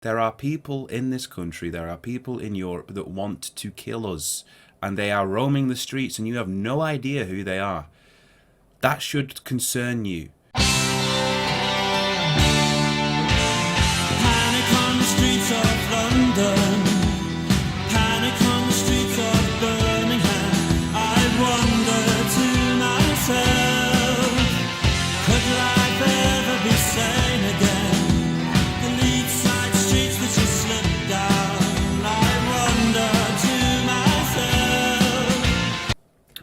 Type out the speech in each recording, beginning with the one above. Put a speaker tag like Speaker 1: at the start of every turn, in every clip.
Speaker 1: There are people in this country, there are people in Europe that want to kill us, and they are roaming the streets, and you have no idea who they are. That should concern you.
Speaker 2: Panic on the streets of London, panic on the streets of Birmingham. I wonder to myself, could life ever be sane again? The lead side streets that you slip down, I wonder to myself.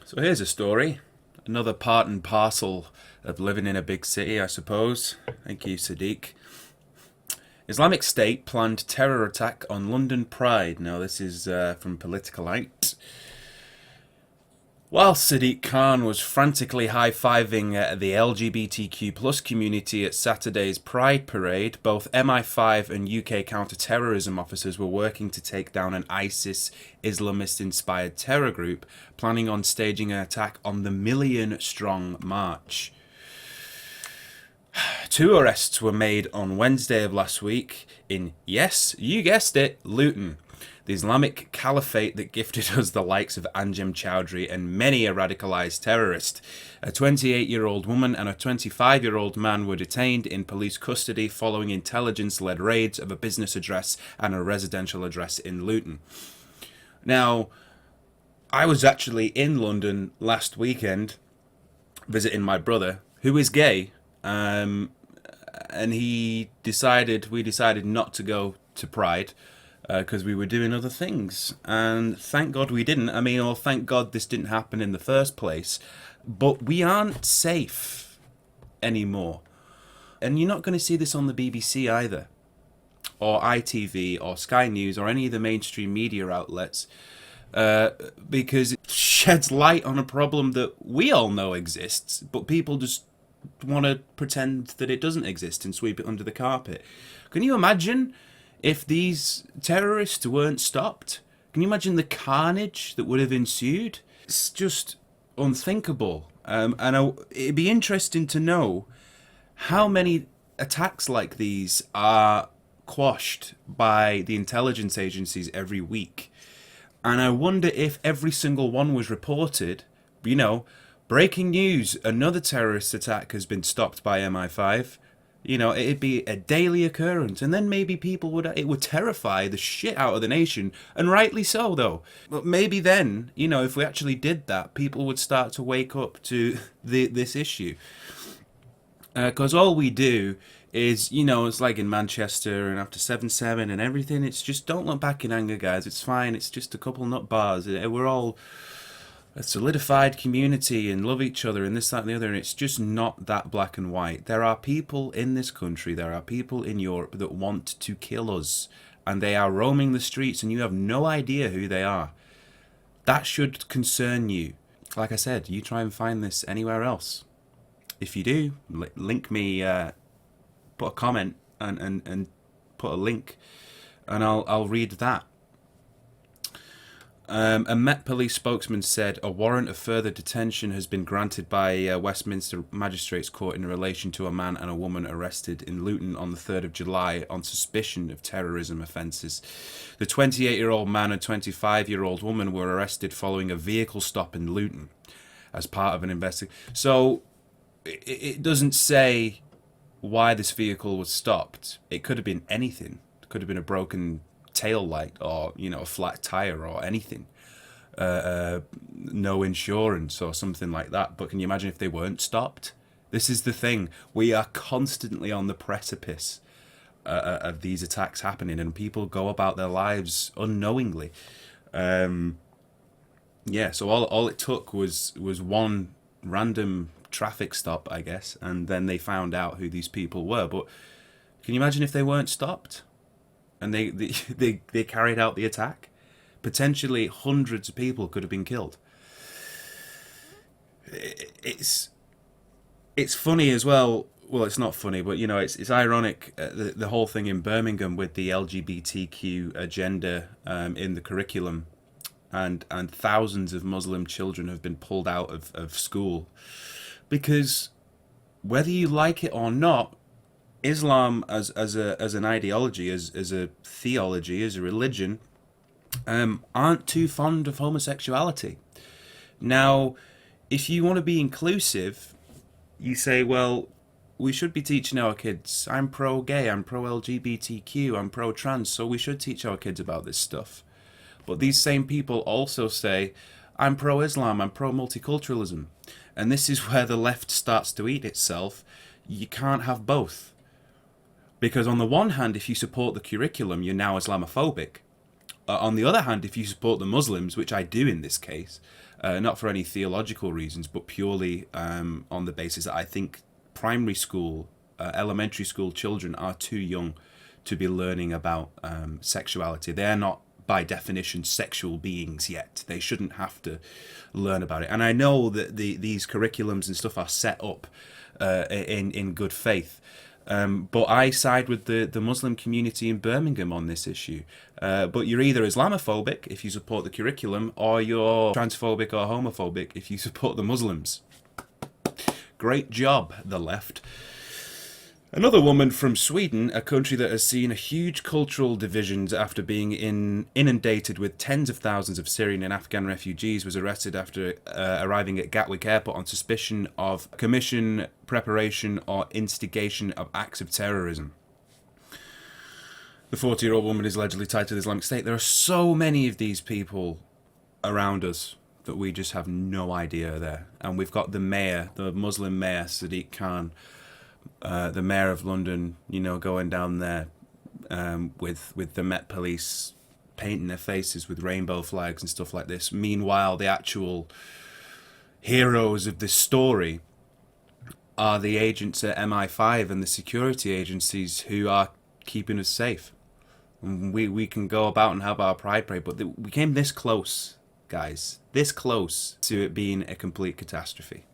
Speaker 1: So here's a story. Another part and parcel of living in a big city, I suppose. Thank you, Sadiq. Islamic State planned terror attack on London Pride. Now, this is from Politicalite. While Sadiq Khan was frantically high-fiving the LGBTQ plus community at Saturday's Pride Parade, both MI5 and UK counter-terrorism officers were working to take down an ISIS Islamist-inspired terror group planning on staging an attack on the million-strong march. 2 arrests were made on Wednesday of last week in, yes, you guessed it, Luton, the Islamic caliphate that gifted us the likes of Anjem Choudhury and many a radicalised terrorist. A 28-year-old woman and a 25-year-old man were detained in police custody following intelligence-led raids of a business address and a residential address in Luton. Now, I was actually in London last weekend visiting my brother, who is gay, and we decided not to go to Pride because we were doing other things, and thank God we didn't. I mean, or thank God this didn't happen in the first place. But we aren't safe anymore, and you're not going to see this on the BBC either, or ITV, or Sky News, or any of the mainstream media outlets, because it sheds light on a problem that we all know exists, but people just want to pretend that it doesn't exist and sweep it under the carpet. Can you imagine if these terrorists weren't stopped? Can you imagine the carnage that would have ensued? It's just unthinkable. It'd be interesting to know how many attacks like these are quashed by the intelligence agencies every week. And I wonder if every single one was reported, breaking news, another terrorist attack has been stopped by MI5. It'd be a daily occurrence, and then maybe it would terrify the shit out of the nation, and rightly so, though. But maybe then, if we actually did that, people would start to wake up to this issue. Because all we do is, it's like in Manchester and after 7/7 and everything, it's just don't look back in anger, guys. It's fine. It's just a couple nut bars. We're all a solidified community and love each other and this, that and the other, and it's just not that black and white. There are people in this country, there are people in Europe that want to kill us, and they are roaming the streets, and you have no idea who they are. That should concern you. Like I said, you try and find this anywhere else. If you do, link me, put a comment and put a link, and I'll read that. A Met Police spokesman said a warrant of further detention has been granted by Westminster Magistrates Court in relation to a man and a woman arrested in Luton on the 3rd of July on suspicion of terrorism offences. The 28-year-old man and 25-year-old woman were arrested following a vehicle stop in Luton as part of an investigation. So it doesn't say why this vehicle was stopped. It could have been anything. It could have been a broken tail light, or a flat tire, or anything, no insurance or something like that. But can you imagine if they weren't stopped? This is the thing, we are constantly on the precipice of these attacks happening, and people go about their lives unknowingly. So all it took was one random traffic stop, I guess, and then they found out who these people were. But can you imagine if they weren't stopped and they carried out the attack? Potentially hundreds of people could have been killed. It's funny as well. Well, it's not funny, but it's ironic, the whole thing in Birmingham with the LGBTQ agenda in the curriculum, and thousands of Muslim children have been pulled out of school because, whether you like it or not, Islam as an ideology, as a theology, as a religion, aren't too fond of homosexuality. Now, if you want to be inclusive, you say, well, we should be teaching our kids. I'm pro gay, I'm pro LGBTQ, I'm pro trans, so we should teach our kids about this stuff. But these same people also say, I'm pro Islam, I'm pro multiculturalism. And this is where the left starts to eat itself. You can't have both. Because on the one hand, if you support the curriculum, you're now Islamophobic. On the other hand, if you support the Muslims, which I do in this case, not for any theological reasons, but purely on the basis that I think primary school, elementary school children are too young to be learning about sexuality. They're not, by definition, sexual beings yet. They shouldn't have to learn about it. And I know that these curriculums and stuff are set up in good faith. But I side with the Muslim community in Birmingham on this issue. But you're either Islamophobic if you support the curriculum, or you're transphobic or homophobic if you support the Muslims. Great job, the left. Another woman from Sweden, a country that has seen huge cultural divisions after being inundated with tens of thousands of Syrian and Afghan refugees, was arrested after arriving at Gatwick Airport on suspicion of commission, preparation or instigation of acts of terrorism. The 40-year-old woman is allegedly tied to the Islamic State. There are so many of these people around us that we just have no idea are there. And we've got the mayor, the Muslim mayor, Sadiq Khan, the mayor of London, going down there with the Met Police painting their faces with rainbow flags and stuff like this. Meanwhile, the actual heroes of this story are the agents at MI5 and the security agencies who are keeping us safe. We can go about and have our pride parade, but we came this close, guys. This close to it being a complete catastrophe.